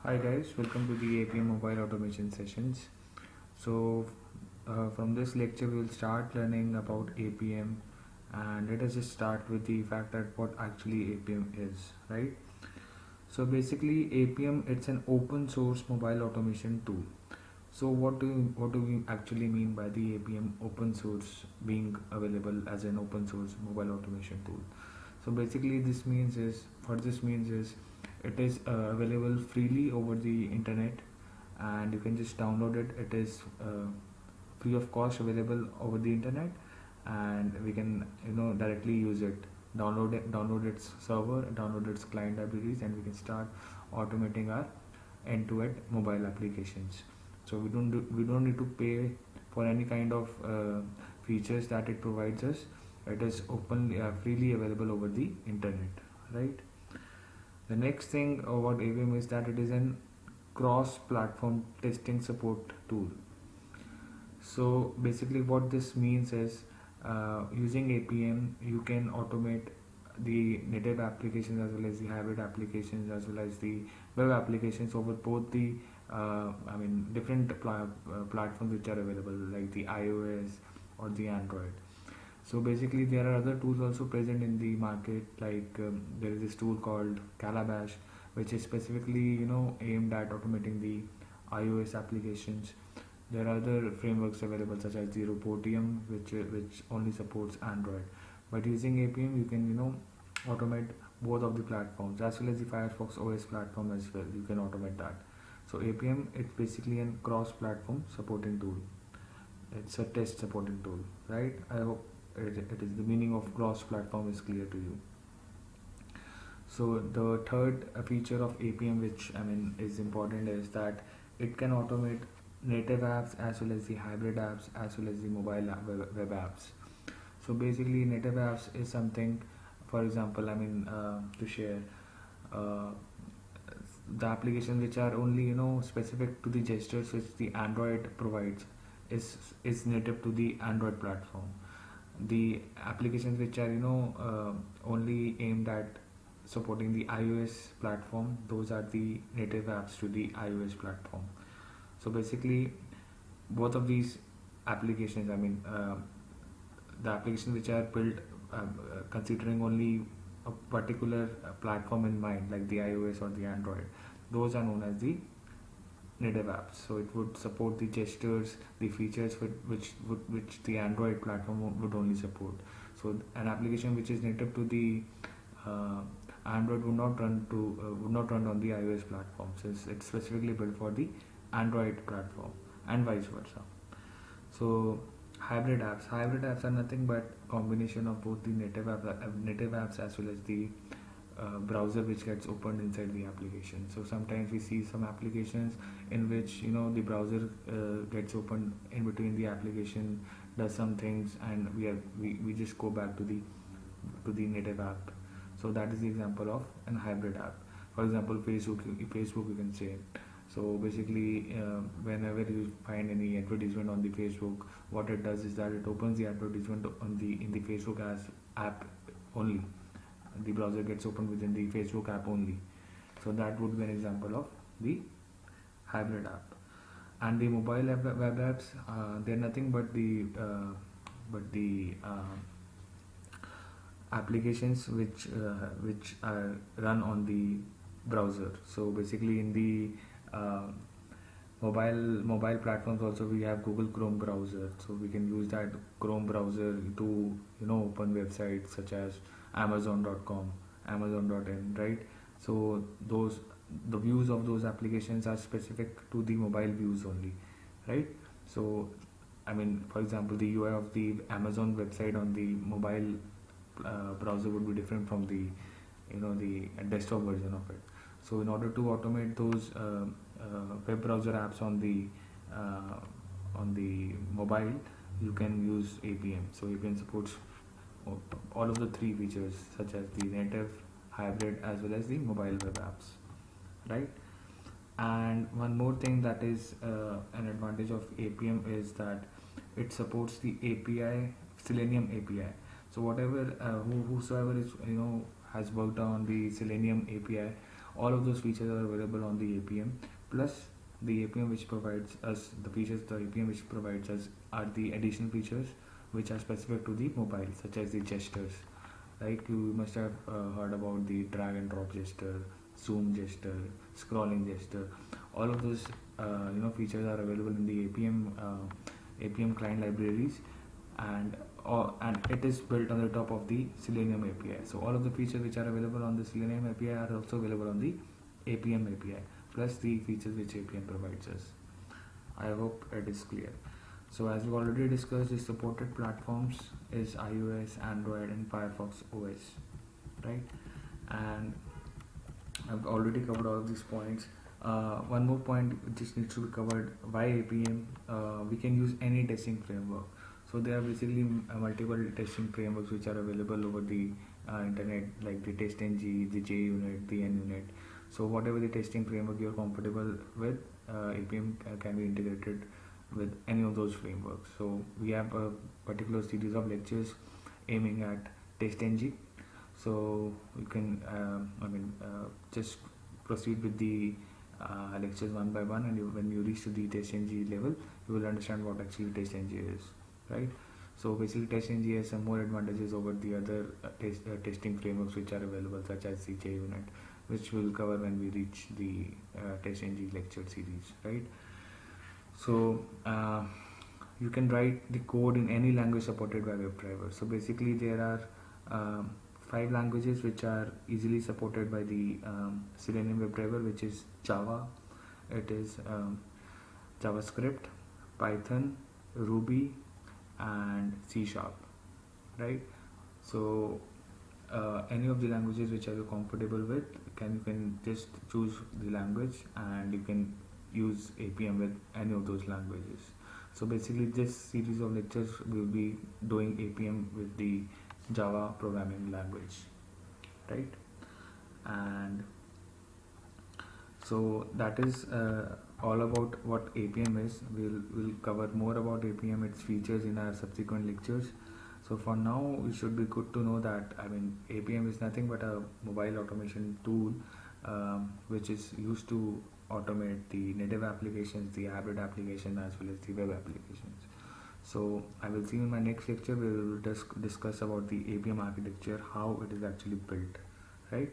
Hi guys, welcome to the APM mobile automation sessions. From this lecture we will start learning about APM, and let us just start with the fact that what actually APM is, right? So basically APM, it's an open source mobile automation tool. So what do we actually mean by the APM open source being available as an open source mobile automation tool? So basically this means is it is available freely over the internet, and you can just download it. It is free of cost, available over the internet, and we can directly use it. Download its server, download its client libraries, and we can start automating our end-to-end mobile applications. So we don't need to pay for any kind of features that it provides us. It is openly freely available over the internet, right? The next thing about AVM is that it is an cross-platform testing support tool. So basically what this means is using APM you can automate the native applications as well as the hybrid applications as well as the web applications over both the different platforms which are available, like the iOS or the Android. So basically there are other tools also present in the market, like there is this tool called Calabash, which is specifically aimed at automating the iOS applications. There are other frameworks available such as the Robotium, which only supports Android. But using APM, you can automate both of the platforms as well as the Firefox OS platform as well. You can automate that. So APM, it's basically a cross-platform supporting tool. It's a test supporting tool, right? I hope it is the meaning of cross-platform is clear to you. So the third feature of APM, which is important, is that it can automate native apps as well as the hybrid apps as well as the mobile web apps. So basically native apps is something, for example, to share uh, the applications which are only specific to the gestures which the Android provides is native to the Android platform. The applications which are only aimed at supporting the iOS platform, those are the native apps to the iOS platform. So basically both of these applications, the applications which are built considering only a particular platform in mind, like the iOS or the Android, those are known as the native apps. So it would support the gestures, the features which the Android platform would only support. So an application which is native to the uh, Android would not run on the iOS platform, since it's specifically built for the Android platform, and vice versa. So hybrid apps are nothing but combination of both the native apps as well as the browser which gets opened inside the application. So sometimes we see some applications in which the browser gets opened in between the application, does some things, and we just go back to the native app. So that is the example of an hybrid app. For example, Facebook you can say. So basically, whenever you find any advertisement on the Facebook, what it does is that it opens the advertisement on the in the Facebook as app only. The browser gets opened within the Facebook app only. So that would be an example of the hybrid app. And the mobile web apps, they're nothing but the applications which are run on the browser. So basically in the uh, mobile platforms also we have Google Chrome browser, so we can use that Chrome browser to open websites such as Amazon.com, Amazon.in, right? So the views of those applications are specific to the mobile views only, right? So for example, the UI of the Amazon website on the mobile browser would be different from the desktop version of it. So in order to automate those web browser apps on the mobile, you can use APM. So APM supports all of the three features, such as the native, hybrid, as well as the mobile web apps, right? And one more thing that is an advantage of APM is that it supports the API, Selenium API. So whosoever is has worked on the Selenium API All of those features are available on the APM. Plus the APM which provides us the features, the APM which provides us are the additional features which are specific to the mobile, such as the gestures. Like you must have heard about the drag and drop gesture, zoom gesture, scrolling gesture. All of those features are available in the APM client libraries, and it is built on the top of the Selenium API. So all of the features which are available on the Selenium API are also available on the APM API, plus the features which APM provides us. I hope it is clear. So as we already discussed, the supported platforms is iOS, Android, and Firefox OS, right? And I've already covered all of these points. One more point which needs to be covered: why APM? We can use any testing framework. So there are basically multiple testing frameworks which are available over the internet, like the TestNG, the JUnit, the NUnit. So whatever the testing framework you're comfortable with, APM can be integrated with any of those frameworks. So we have a particular series of lectures aiming at TestNG. So you can just proceed with the lectures one by one, and when you reach to the TestNG level, you will understand what actually TestNG is, right? So basically TestNG has some more advantages over the other testing frameworks which are available, such as the JUnit, which we'll cover when we reach the TestNG lecture series, right? So you can write the code in any language supported by WebDriver. So basically there are 5 languages which are easily supported by the Selenium WebDriver, which is Java, it is JavaScript, Python, Ruby, and C Sharp, right? So any of the languages which are you comfortable with, you can just choose the language, and you can use APM with any of those languages. So basically this series of lectures will be doing APM with the Java programming language, right? And so that is all about what APM is. We'll cover more about APM, its features, in our subsequent lectures. So for now, we should be good to know that APM is nothing but a mobile automation tool which is used to automate the native applications, the hybrid applications, as well as the web applications. So I will see you in my next lecture where we will discuss about the APM architecture, how it is actually built, right?